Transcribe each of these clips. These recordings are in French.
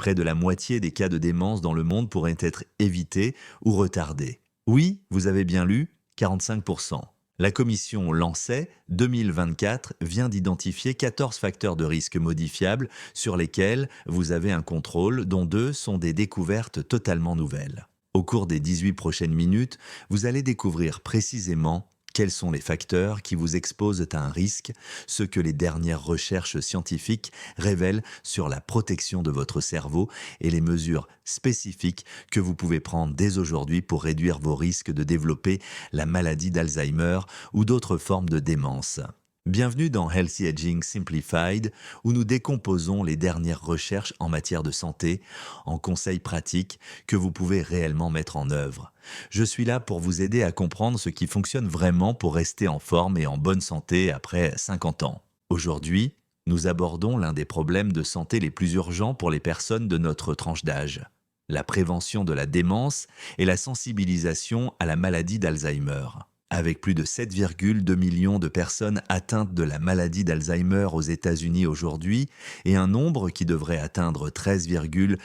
Près de la moitié des cas de démence dans le monde pourraient être évités ou retardés. Oui, vous avez bien lu, 45%. La commission Lancet 2024 vient d'identifier 14 facteurs de risque modifiables sur lesquels vous avez un contrôle, dont 2 sont des découvertes totalement nouvelles. Au cours des 18 prochaines minutes, vous allez découvrir précisément quels sont les facteurs qui vous exposent à un risque, ce que les dernières recherches scientifiques révèlent sur la protection de votre cerveau et les mesures spécifiques que vous pouvez prendre dès aujourd'hui pour réduire vos risques de développer la maladie d'Alzheimer ou d'autres formes de démence. Bienvenue dans Healthy Aging Simplified, où nous décomposons les dernières recherches en matière de santé en conseils pratiques que vous pouvez réellement mettre en œuvre. Je suis là pour vous aider à comprendre ce qui fonctionne vraiment pour rester en forme et en bonne santé après 50 ans. Aujourd'hui, nous abordons l'un des problèmes de santé les plus urgents pour les personnes de notre tranche d'âge: la prévention de la démence et la sensibilisation à la maladie d'Alzheimer. Avec plus de 7,2 millions de personnes atteintes de la maladie d'Alzheimer aux États-Unis aujourd'hui et un nombre qui devrait atteindre 13,8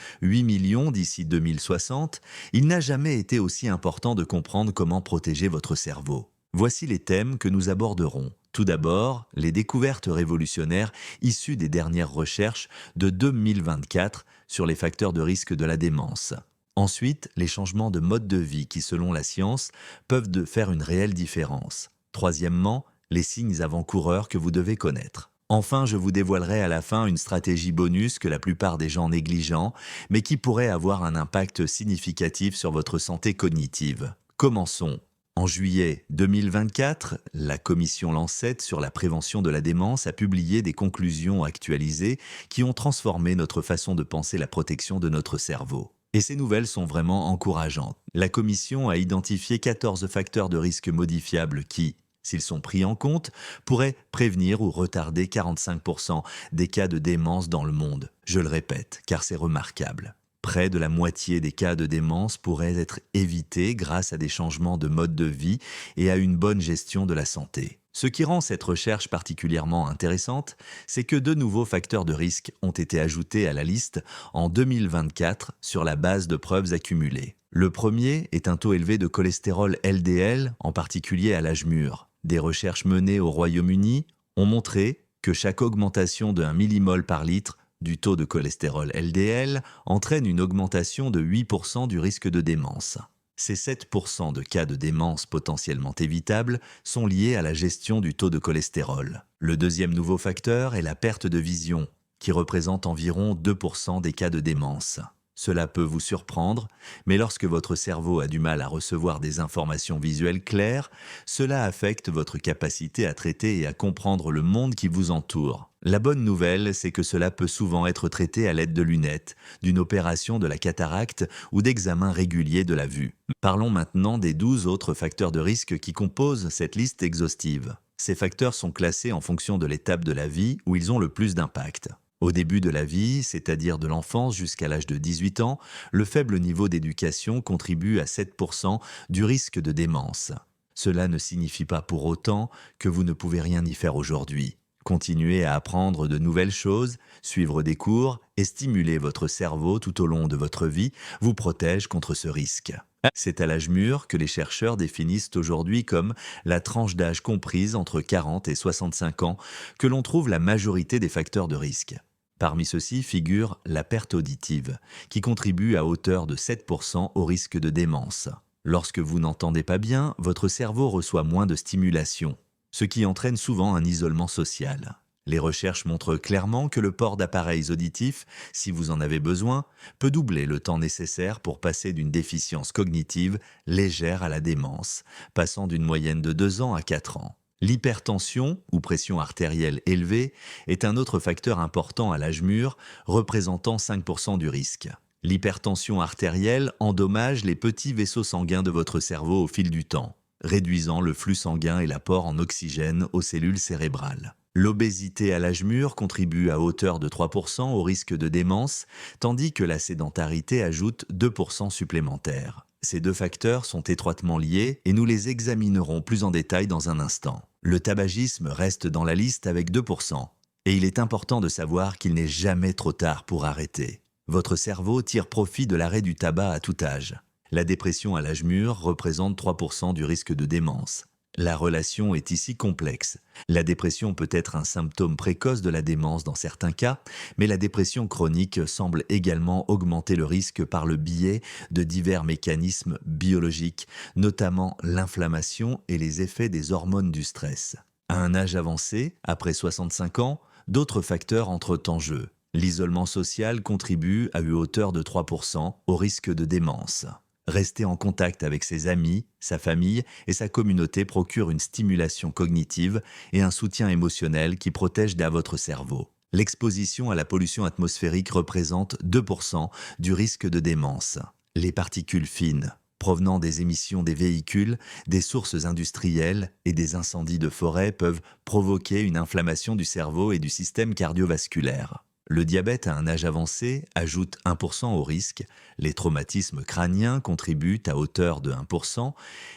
millions d'ici 2060, il n'a jamais été aussi important de comprendre comment protéger votre cerveau. Voici les thèmes que nous aborderons. Tout d'abord, les découvertes révolutionnaires issues des dernières recherches de 2024 sur les facteurs de risque de la démence. Ensuite, les changements de mode de vie qui, selon la science, peuvent faire une réelle différence. Troisièmement, les signes avant-coureurs que vous devez connaître. Enfin, je vous dévoilerai à la fin une stratégie bonus que la plupart des gens négligent, mais qui pourrait avoir un impact significatif sur votre santé cognitive. Commençons. En juillet 2024, la commission Lancet sur la prévention de la démence a publié des conclusions actualisées qui ont transformé notre façon de penser la protection de notre cerveau. Et ces nouvelles sont vraiment encourageantes. La commission a identifié 14 facteurs de risque modifiables qui, s'ils sont pris en compte, pourraient prévenir ou retarder 45% des cas de démence dans le monde. Je le répète, car c'est remarquable. Près de la moitié des cas de démence pourraient être évités grâce à des changements de mode de vie et à une bonne gestion de la santé. Ce qui rend cette recherche particulièrement intéressante, c'est que de nouveaux facteurs de risque ont été ajoutés à la liste en 2024 sur la base de preuves accumulées. Le premier est un taux élevé de cholestérol LDL, en particulier à l'âge mûr. Des recherches menées au Royaume-Uni ont montré que chaque augmentation de 1 millimol par litre du taux de cholestérol LDL entraîne une augmentation de 8% du risque de démence. Ces 7% de cas de démence potentiellement évitables sont liés à la gestion du taux de cholestérol. Le deuxième nouveau facteur est la perte de vision, qui représente environ 2% des cas de démence. Cela peut vous surprendre, mais lorsque votre cerveau a du mal à recevoir des informations visuelles claires, cela affecte votre capacité à traiter et à comprendre le monde qui vous entoure. La bonne nouvelle, c'est que cela peut souvent être traité à l'aide de lunettes, d'une opération de la cataracte ou d'examens réguliers de la vue. Parlons maintenant des 12 autres facteurs de risque qui composent cette liste exhaustive. Ces facteurs sont classés en fonction de l'étape de la vie où ils ont le plus d'impact. Au début de la vie, c'est-à-dire de l'enfance jusqu'à l'âge de 18 ans, le faible niveau d'éducation contribue à 7% du risque de démence. Cela ne signifie pas pour autant que vous ne pouvez rien y faire aujourd'hui. Continuez à apprendre de nouvelles choses, suivre des cours et stimuler votre cerveau tout au long de votre vie vous protège contre ce risque. C'est à l'âge mûr que les chercheurs définissent aujourd'hui comme la tranche d'âge comprise entre 40 et 65 ans que l'on trouve la majorité des facteurs de risque. Parmi ceux-ci figure la perte auditive, qui contribue à hauteur de 7% au risque de démence. Lorsque vous n'entendez pas bien, votre cerveau reçoit moins de stimulation, ce qui entraîne souvent un isolement social. Les recherches montrent clairement que le port d'appareils auditifs, si vous en avez besoin, peut doubler le temps nécessaire pour passer d'une déficience cognitive légère à la démence, passant d'une moyenne de 2 ans à 4 ans. L'hypertension, ou pression artérielle élevée, est un autre facteur important à l'âge mûr, représentant 5% du risque. L'hypertension artérielle endommage les petits vaisseaux sanguins de votre cerveau au fil du temps, réduisant le flux sanguin et l'apport en oxygène aux cellules cérébrales. L'obésité à l'âge mûr contribue à hauteur de 3% au risque de démence, tandis que la sédentarité ajoute 2% supplémentaires. Ces deux facteurs sont étroitement liés et nous les examinerons plus en détail dans un instant. Le tabagisme reste dans la liste avec 2%, et il est important de savoir qu'il n'est jamais trop tard pour arrêter. Votre cerveau tire profit de l'arrêt du tabac à tout âge. La dépression à l'âge mûr représente 3% du risque de démence. La relation est ici complexe. La dépression peut être un symptôme précoce de la démence dans certains cas, mais la dépression chronique semble également augmenter le risque par le biais de divers mécanismes biologiques, notamment l'inflammation et les effets des hormones du stress. À un âge avancé, après 65 ans, d'autres facteurs entrent en jeu. L'isolement social contribue à une hauteur de 3% au risque de démence. Rester en contact avec ses amis, sa famille et sa communauté procure une stimulation cognitive et un soutien émotionnel qui protègent à votre cerveau. L'exposition à la pollution atmosphérique représente 2% du risque de démence. Les particules fines, provenant des émissions des véhicules, des sources industrielles et des incendies de forêt peuvent provoquer une inflammation du cerveau et du système cardiovasculaire. Le diabète à un âge avancé ajoute 1% au risque, les traumatismes crâniens contribuent à hauteur de 1%,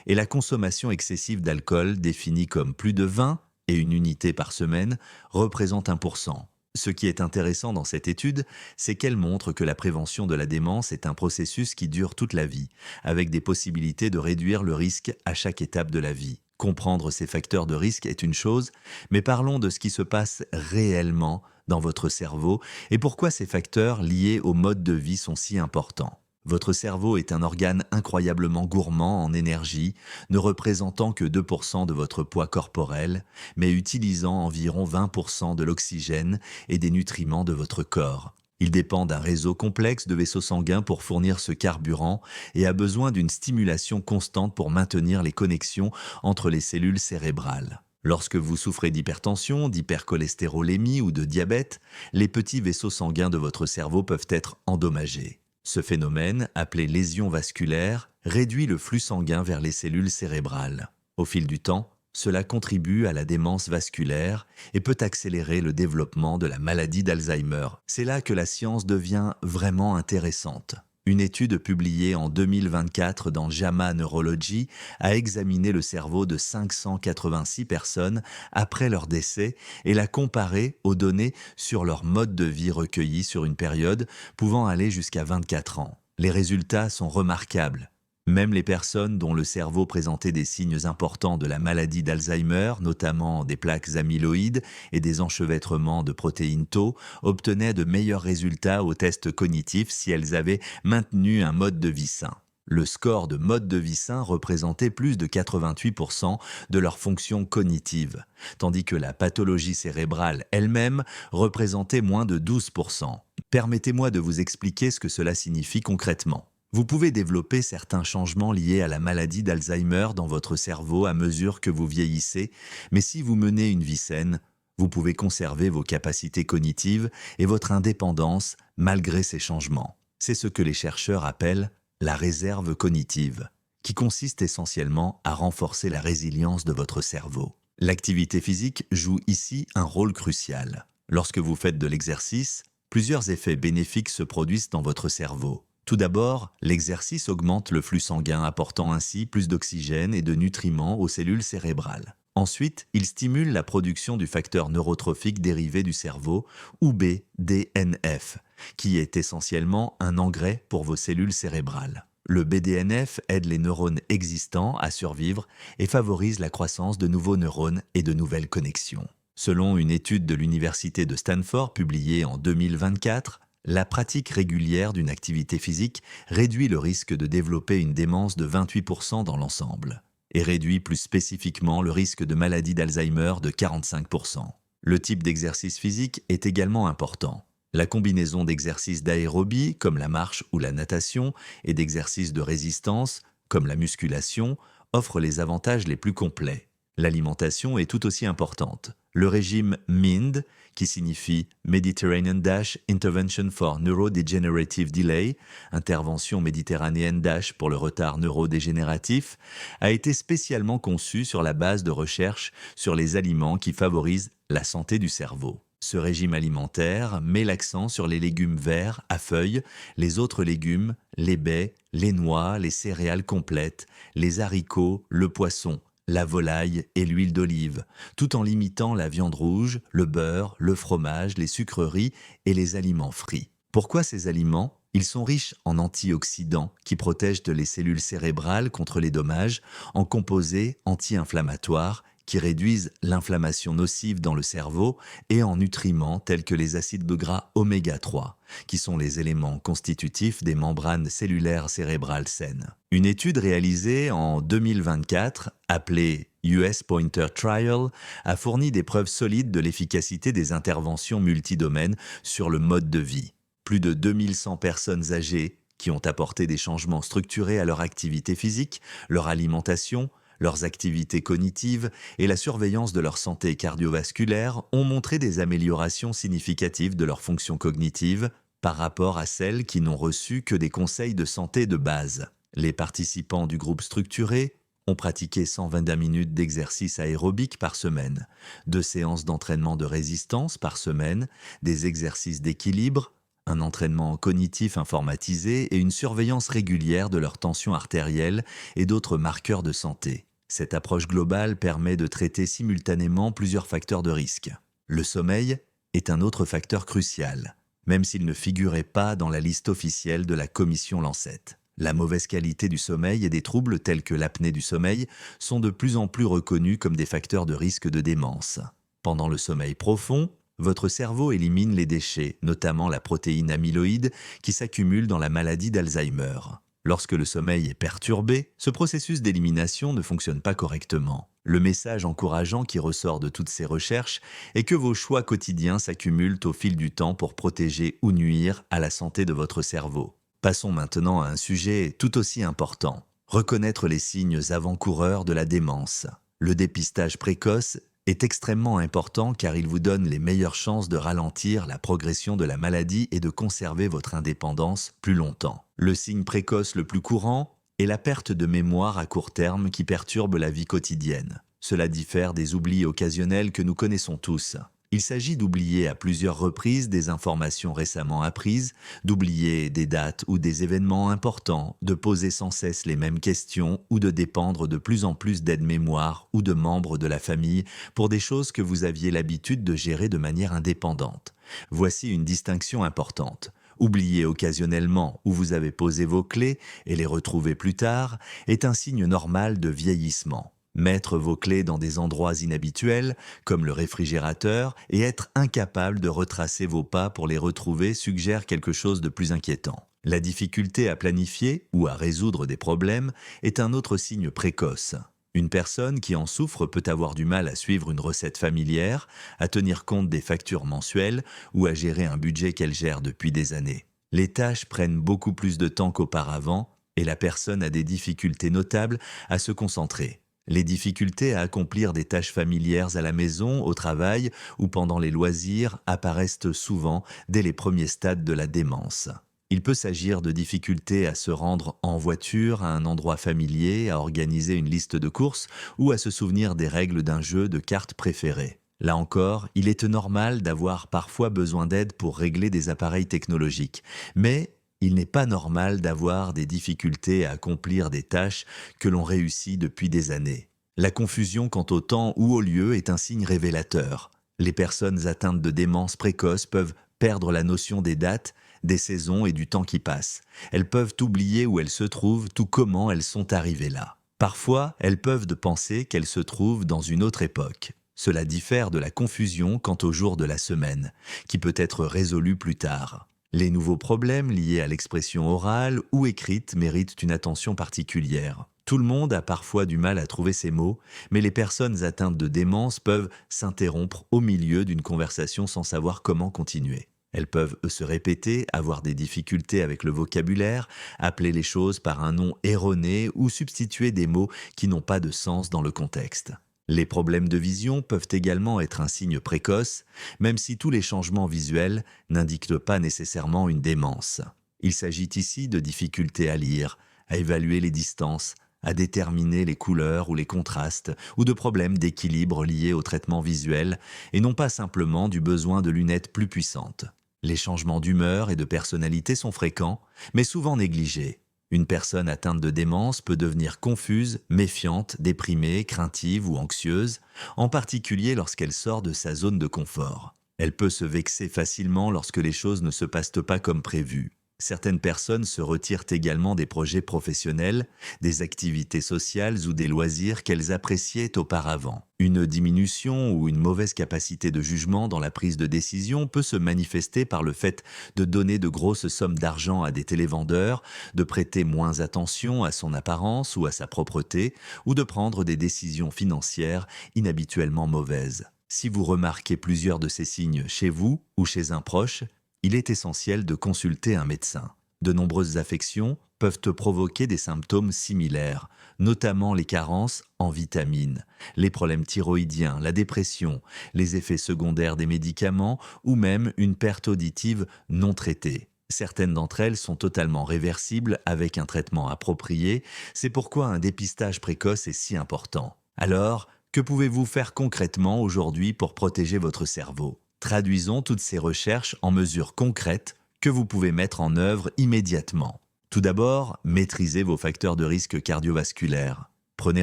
et la consommation excessive d'alcool, définie comme plus de 20 et une unité par semaine, représente 1%. Ce qui est intéressant dans cette étude, c'est qu'elle montre que la prévention de la démence est un processus qui dure toute la vie, avec des possibilités de réduire le risque à chaque étape de la vie. Comprendre ces facteurs de risque est une chose, mais parlons de ce qui se passe réellement dans votre cerveau et pourquoi ces facteurs liés au mode de vie sont si importants. Votre cerveau est un organe incroyablement gourmand en énergie, ne représentant que 2% de votre poids corporel, mais utilisant environ 20% de l'oxygène et des nutriments de votre corps. Il dépend d'un réseau complexe de vaisseaux sanguins pour fournir ce carburant et a besoin d'une stimulation constante pour maintenir les connexions entre les cellules cérébrales. Lorsque vous souffrez d'hypertension, d'hypercholestérolémie ou de diabète, les petits vaisseaux sanguins de votre cerveau peuvent être endommagés. Ce phénomène, appelé lésion vasculaire, réduit le flux sanguin vers les cellules cérébrales. Au fil du temps, cela contribue à la démence vasculaire et peut accélérer le développement de la maladie d'Alzheimer. C'est là que la science devient vraiment intéressante. Une étude publiée en 2024 dans JAMA Neurology a examiné le cerveau de 586 personnes après leur décès et l'a comparé aux données sur leur mode de vie recueillies sur une période pouvant aller jusqu'à 24 ans. Les résultats sont remarquables. Même les personnes dont le cerveau présentait des signes importants de la maladie d'Alzheimer, notamment des plaques amyloïdes et des enchevêtrements de protéines tau, obtenaient de meilleurs résultats aux tests cognitifs si elles avaient maintenu un mode de vie sain. Le score de mode de vie sain représentait plus de 88% de leur fonction cognitive, tandis que la pathologie cérébrale elle-même représentait moins de 12%. Permettez-moi de vous expliquer ce que cela signifie concrètement. Vous pouvez développer certains changements liés à la maladie d'Alzheimer dans votre cerveau à mesure que vous vieillissez, mais si vous menez une vie saine, vous pouvez conserver vos capacités cognitives et votre indépendance malgré ces changements. C'est ce que les chercheurs appellent la réserve cognitive, qui consiste essentiellement à renforcer la résilience de votre cerveau. L'activité physique joue ici un rôle crucial. Lorsque vous faites de l'exercice, plusieurs effets bénéfiques se produisent dans votre cerveau. Tout d'abord, l'exercice augmente le flux sanguin, apportant ainsi plus d'oxygène et de nutriments aux cellules cérébrales. Ensuite, il stimule la production du facteur neurotrophique dérivé du cerveau, ou BDNF, qui est essentiellement un engrais pour vos cellules cérébrales. Le BDNF aide les neurones existants à survivre et favorise la croissance de nouveaux neurones et de nouvelles connexions. Selon une étude de l'Université de Stanford publiée en 2024, la pratique régulière d'une activité physique réduit le risque de développer une démence de 28% dans l'ensemble et réduit plus spécifiquement le risque de maladie d'Alzheimer de 45%. Le type d'exercice physique est également important. La combinaison d'exercices d'aérobie, comme la marche ou la natation, et d'exercices de résistance, comme la musculation, offre les avantages les plus complets. L'alimentation est tout aussi importante. Le régime MIND, qui signifie Mediterranean Dash Intervention for Neurodegenerative Delay, intervention méditerranéenne DASH pour le retard neurodégénératif, a été spécialement conçu sur la base de recherches sur les aliments qui favorisent la santé du cerveau. Ce régime alimentaire met l'accent sur les légumes verts à feuilles, les autres légumes, les baies, les noix, les céréales complètes, les haricots, le poisson, la volaille et l'huile d'olive, tout en limitant la viande rouge, le beurre, le fromage, les sucreries et les aliments frits. Pourquoi ces aliments? Ils sont riches en antioxydants qui protègent les cellules cérébrales contre les dommages, en composés anti-inflammatoires qui réduisent l'inflammation nocive dans le cerveau et en nutriments tels que les acides gras oméga 3, qui sont les éléments constitutifs des membranes cellulaires cérébrales saines. Une étude réalisée en 2024, appelée US Pointer Trial, a fourni des preuves solides de l'efficacité des interventions multidomaines sur le mode de vie. Plus de 2100 personnes âgées qui ont apporté des changements structurés à leur activité physique, leur alimentation, leurs activités cognitives et la surveillance de leur santé cardiovasculaire ont montré des améliorations significatives de leur fonction cognitive par rapport à celles qui n'ont reçu que des conseils de santé de base. Les participants du groupe structuré ont pratiqué 122 minutes d'exercice aérobique par semaine, 2 séances d'entraînement de résistance par semaine, des exercices d'équilibre, un entraînement cognitif informatisé et une surveillance régulière de leur tension artérielle et d'autres marqueurs de santé. Cette approche globale permet de traiter simultanément plusieurs facteurs de risque. Le sommeil est un autre facteur crucial, même s'il ne figurait pas dans la liste officielle de la commission Lancet. La mauvaise qualité du sommeil et des troubles tels que l'apnée du sommeil sont de plus en plus reconnus comme des facteurs de risque de démence. Pendant le sommeil profond, votre cerveau élimine les déchets, notamment la protéine amyloïde qui s'accumule dans la maladie d'Alzheimer. Lorsque le sommeil est perturbé, ce processus d'élimination ne fonctionne pas correctement. Le message encourageant qui ressort de toutes ces recherches est que vos choix quotidiens s'accumulent au fil du temps pour protéger ou nuire à la santé de votre cerveau. Passons maintenant à un sujet tout aussi important. Reconnaître les signes avant-coureurs de la démence. Le dépistage précoce est extrêmement important car il vous donne les meilleures chances de ralentir la progression de la maladie et de conserver votre indépendance plus longtemps. Le signe précoce le plus courant est la perte de mémoire à court terme qui perturbe la vie quotidienne. Cela diffère des oublis occasionnels que nous connaissons tous. Il s'agit d'oublier à plusieurs reprises des informations récemment apprises, d'oublier des dates ou des événements importants, de poser sans cesse les mêmes questions ou de dépendre de plus en plus d'aide-mémoire ou de membres de la famille pour des choses que vous aviez l'habitude de gérer de manière indépendante. Voici une distinction importante. Oublier occasionnellement où vous avez posé vos clés et les retrouver plus tard est un signe normal de vieillissement. Mettre vos clés dans des endroits inhabituels, comme le réfrigérateur, et être incapable de retracer vos pas pour les retrouver suggère quelque chose de plus inquiétant. La difficulté à planifier ou à résoudre des problèmes est un autre signe précoce. Une personne qui en souffre peut avoir du mal à suivre une recette familière, à tenir compte des factures mensuelles ou à gérer un budget qu'elle gère depuis des années. Les tâches prennent beaucoup plus de temps qu'auparavant et la personne a des difficultés notables à se concentrer. Les difficultés à accomplir des tâches familières à la maison, au travail ou pendant les loisirs apparaissent souvent dès les premiers stades de la démence. Il peut s'agir de difficultés à se rendre en voiture à un endroit familier, à organiser une liste de courses ou à se souvenir des règles d'un jeu de cartes préféré. Là encore, il est normal d'avoir parfois besoin d'aide pour régler des appareils technologiques, mais il n'est pas normal d'avoir des difficultés à accomplir des tâches que l'on réussit depuis des années. La confusion quant au temps ou au lieu est un signe révélateur. Les personnes atteintes de démence précoce peuvent perdre la notion des dates, des saisons et du temps qui passe. Elles peuvent oublier où elles se trouvent, tout comment elles sont arrivées là. Parfois, elles peuvent penser qu'elles se trouvent dans une autre époque. Cela diffère de la confusion quant au jour de la semaine, qui peut être résolue plus tard. Les nouveaux problèmes liés à l'expression orale ou écrite méritent une attention particulière. Tout le monde a parfois du mal à trouver ces mots, mais les personnes atteintes de démence peuvent s'interrompre au milieu d'une conversation sans savoir comment continuer. Elles peuvent se répéter, avoir des difficultés avec le vocabulaire, appeler les choses par un nom erroné ou substituer des mots qui n'ont pas de sens dans le contexte. Les problèmes de vision peuvent également être un signe précoce, même si tous les changements visuels n'indiquent pas nécessairement une démence. Il s'agit ici de difficultés à lire, à évaluer les distances, à déterminer les couleurs ou les contrastes, ou de problèmes d'équilibre liés au traitement visuel, et non pas simplement du besoin de lunettes plus puissantes. Les changements d'humeur et de personnalité sont fréquents, mais souvent négligés. Une personne atteinte de démence peut devenir confuse, méfiante, déprimée, craintive ou anxieuse, en particulier lorsqu'elle sort de sa zone de confort. Elle peut se vexer facilement lorsque les choses ne se passent pas comme prévu. Certaines personnes se retirent également des projets professionnels, des activités sociales ou des loisirs qu'elles appréciaient auparavant. Une diminution ou une mauvaise capacité de jugement dans la prise de décision peut se manifester par le fait de donner de grosses sommes d'argent à des télévendeurs, de prêter moins attention à son apparence ou à sa propreté, ou de prendre des décisions financières inhabituellement mauvaises. Si vous remarquez plusieurs de ces signes chez vous ou chez un proche, il est essentiel de consulter un médecin. De nombreuses affections peuvent provoquer des symptômes similaires, notamment les carences en vitamines, les problèmes thyroïdiens, la dépression, les effets secondaires des médicaments ou même une perte auditive non traitée. Certaines d'entre elles sont totalement réversibles avec un traitement approprié, c'est pourquoi un dépistage précoce est si important. Alors, que pouvez-vous faire concrètement aujourd'hui pour protéger votre cerveau ? Traduisons toutes ces recherches en mesures concrètes que vous pouvez mettre en œuvre immédiatement. Tout d'abord, maîtrisez vos facteurs de risque cardiovasculaire. Prenez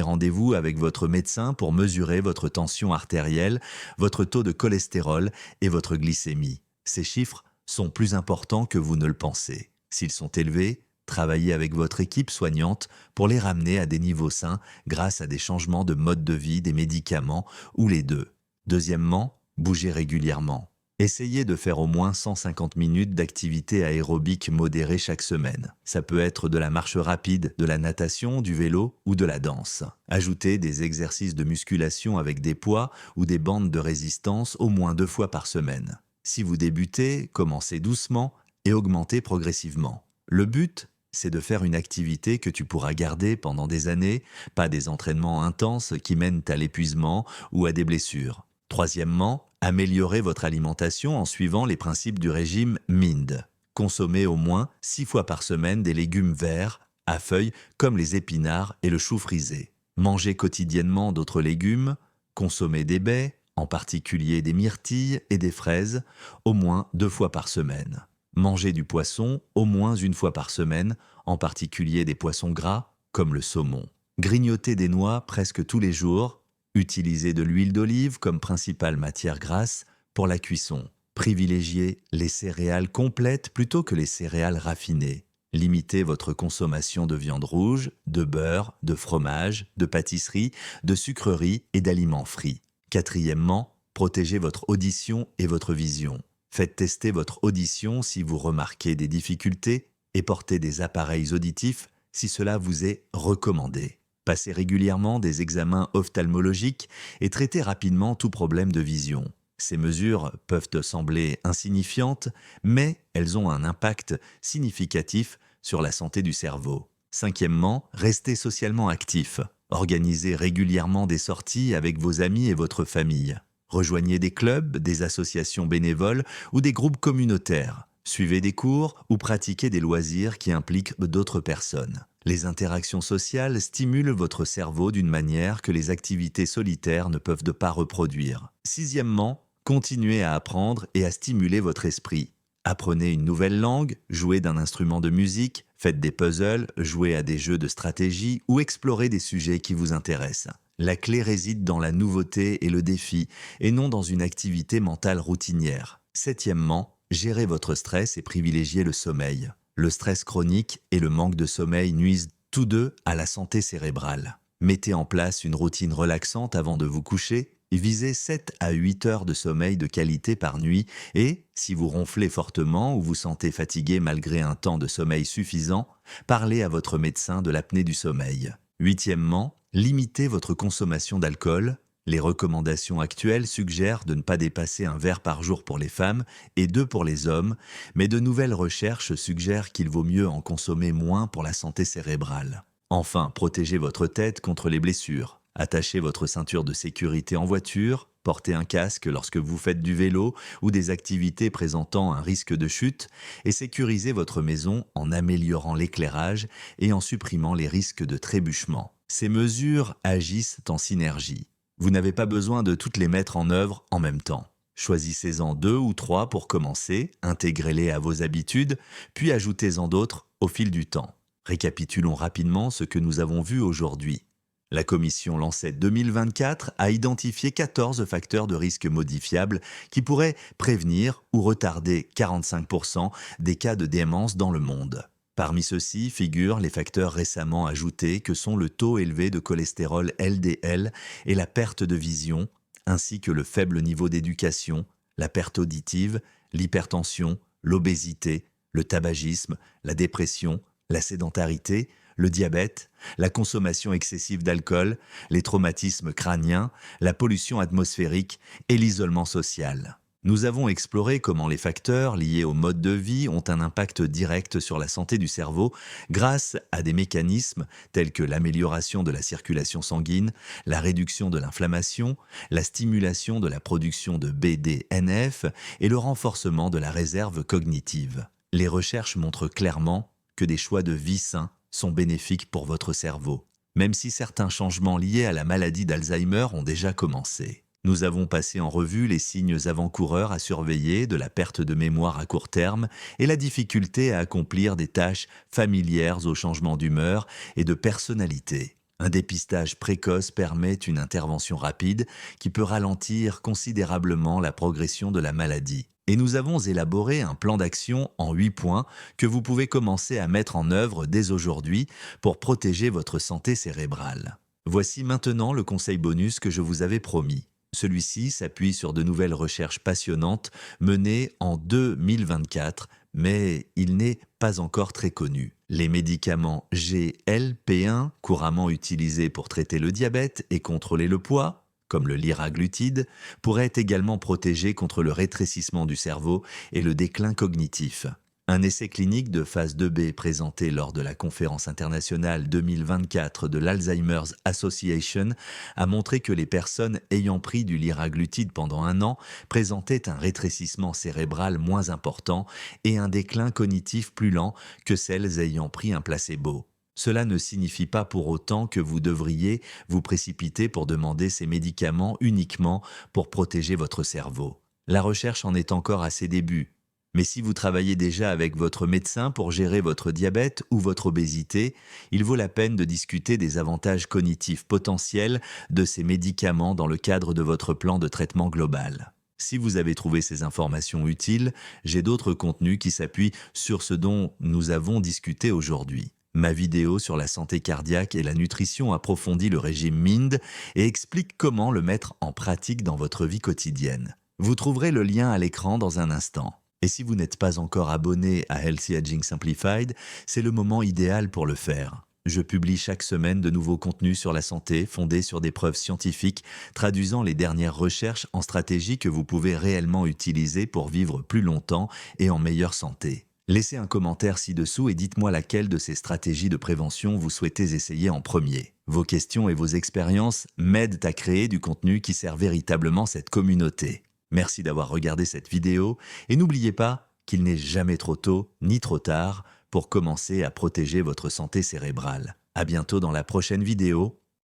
rendez-vous avec votre médecin pour mesurer votre tension artérielle, votre taux de cholestérol et votre glycémie. Ces chiffres sont plus importants que vous ne le pensez. S'ils sont élevés, travaillez avec votre équipe soignante pour les ramener à des niveaux sains grâce à des changements de mode de vie, des médicaments ou les deux. Deuxièmement, bougez régulièrement. Essayez de faire au moins 150 minutes d'activité aérobique modérée chaque semaine. Ça peut être de la marche rapide, de la natation, du vélo ou de la danse. Ajoutez des exercices de musculation avec des poids ou des bandes de résistance au moins 2 fois par semaine. Si vous débutez, commencez doucement et augmentez progressivement. Le but, c'est de faire une activité que tu pourras garder pendant des années, pas des entraînements intenses qui mènent à l'épuisement ou à des blessures. Troisièmement, améliorez votre alimentation en suivant les principes du régime MIND. Consommez au moins 6 fois par semaine des légumes verts, à feuilles comme les épinards et le chou frisé. Mangez quotidiennement d'autres légumes, consommez des baies, en particulier des myrtilles et des fraises, au moins 2 fois par semaine. Mangez du poisson au moins 1 fois par semaine, en particulier des poissons gras comme le saumon. Grignotez des noix presque tous les jours. Utilisez de l'huile d'olive comme principale matière grasse pour la cuisson. Privilégiez les céréales complètes plutôt que les céréales raffinées. Limitez votre consommation de viande rouge, de beurre, de fromage, de pâtisserie, de sucreries et d'aliments frits. Quatrièmement, protégez votre audition et votre vision. Faites tester votre audition si vous remarquez des difficultés et portez des appareils auditifs si cela vous est recommandé. Passez régulièrement des examens ophtalmologiques et traitez rapidement tout problème de vision. Ces mesures peuvent te sembler insignifiantes, mais elles ont un impact significatif sur la santé du cerveau. Cinquièmement, restez socialement actif. Organisez régulièrement des sorties avec vos amis et votre famille. Rejoignez des clubs, des associations bénévoles ou des groupes communautaires. Suivez des cours ou pratiquez des loisirs qui impliquent d'autres personnes. Les interactions sociales stimulent votre cerveau d'une manière que les activités solitaires ne peuvent pas reproduire. Sixièmement, continuez à apprendre et à stimuler votre esprit. Apprenez une nouvelle langue, jouez d'un instrument de musique, faites des puzzles, jouez à des jeux de stratégie ou explorez des sujets qui vous intéressent. La clé réside dans la nouveauté et le défi, et non dans une activité mentale routinière. Septièmement, gérez votre stress et privilégiez le sommeil. Le stress chronique et le manque de sommeil nuisent tous deux à la santé cérébrale. Mettez en place une routine relaxante avant de vous coucher et visez 7 à 8 heures de sommeil de qualité par nuit et, si vous ronflez fortement ou vous sentez fatigué malgré un temps de sommeil suffisant, parlez à votre médecin de l'apnée du sommeil. Huitièmement, limitez votre consommation d'alcool. Les recommandations actuelles suggèrent de ne pas dépasser un verre par jour pour les femmes et 2 pour les hommes, mais de nouvelles recherches suggèrent qu'il vaut mieux en consommer moins pour la santé cérébrale. Enfin, protégez votre tête contre les blessures. Attachez votre ceinture de sécurité en voiture, portez un casque lorsque vous faites du vélo ou des activités présentant un risque de chute et sécurisez votre maison en améliorant l'éclairage et en supprimant les risques de trébuchement. Ces mesures agissent en synergie. Vous n'avez pas besoin de toutes les mettre en œuvre en même temps. Choisissez-en 2 ou 3 pour commencer, intégrez-les à vos habitudes, puis ajoutez-en d'autres au fil du temps. Récapitulons rapidement ce que nous avons vu aujourd'hui. La commission Lancet 2024 a identifié 14 facteurs de risque modifiables qui pourraient prévenir ou retarder 45% des cas de démence dans le monde. Parmi ceux-ci figurent les facteurs récemment ajoutés que sont le taux élevé de cholestérol LDL et la perte de vision, ainsi que le faible niveau d'éducation, la perte auditive, l'hypertension, l'obésité, le tabagisme, la dépression, la sédentarité, le diabète, la consommation excessive d'alcool, les traumatismes crâniens, la pollution atmosphérique et l'isolement social. Nous avons exploré comment les facteurs liés au mode de vie ont un impact direct sur la santé du cerveau grâce à des mécanismes tels que l'amélioration de la circulation sanguine, la réduction de l'inflammation, la stimulation de la production de BDNF et le renforcement de la réserve cognitive. Les recherches montrent clairement que des choix de vie sains sont bénéfiques pour votre cerveau, même si certains changements liés à la maladie d'Alzheimer ont déjà commencé. Nous avons passé en revue les signes avant-coureurs à surveiller de la perte de mémoire à court terme et la difficulté à accomplir des tâches familières au changement d'humeur et de personnalité. Un dépistage précoce permet une intervention rapide qui peut ralentir considérablement la progression de la maladie. Et nous avons élaboré un plan d'action en 8 points que vous pouvez commencer à mettre en œuvre dès aujourd'hui pour protéger votre santé cérébrale. Voici maintenant le conseil bonus que je vous avais promis. Celui-ci s'appuie sur de nouvelles recherches passionnantes menées en 2024, mais il n'est pas encore très connu. Les médicaments GLP-1, couramment utilisés pour traiter le diabète et contrôler le poids, comme le liraglutide, pourraient également protéger contre le rétrécissement du cerveau et le déclin cognitif. Un essai clinique de phase 2B présenté lors de la conférence internationale 2024 de l'Alzheimer's Association a montré que les personnes ayant pris du liraglutide pendant 1 an présentaient un rétrécissement cérébral moins important et un déclin cognitif plus lent que celles ayant pris un placebo. Cela ne signifie pas pour autant que vous devriez vous précipiter pour demander ces médicaments uniquement pour protéger votre cerveau. La recherche en est encore à ses débuts. Mais si vous travaillez déjà avec votre médecin pour gérer votre diabète ou votre obésité, il vaut la peine de discuter des avantages cognitifs potentiels de ces médicaments dans le cadre de votre plan de traitement global. Si vous avez trouvé ces informations utiles, j'ai d'autres contenus qui s'appuient sur ce dont nous avons discuté aujourd'hui. Ma vidéo sur la santé cardiaque et la nutrition approfondit le régime MIND et explique comment le mettre en pratique dans votre vie quotidienne. Vous trouverez le lien à l'écran dans un instant. Et si vous n'êtes pas encore abonné à Healthy Aging Simplified, c'est le moment idéal pour le faire. Je publie chaque semaine de nouveaux contenus sur la santé fondés sur des preuves scientifiques, traduisant les dernières recherches en stratégies que vous pouvez réellement utiliser pour vivre plus longtemps et en meilleure santé. Laissez un commentaire ci-dessous et dites-moi laquelle de ces stratégies de prévention vous souhaitez essayer en premier. Vos questions et vos expériences m'aident à créer du contenu qui sert véritablement cette communauté. Merci d'avoir regardé cette vidéo et n'oubliez pas qu'il n'est jamais trop tôt ni trop tard pour commencer à protéger votre santé cérébrale. À bientôt dans la prochaine vidéo.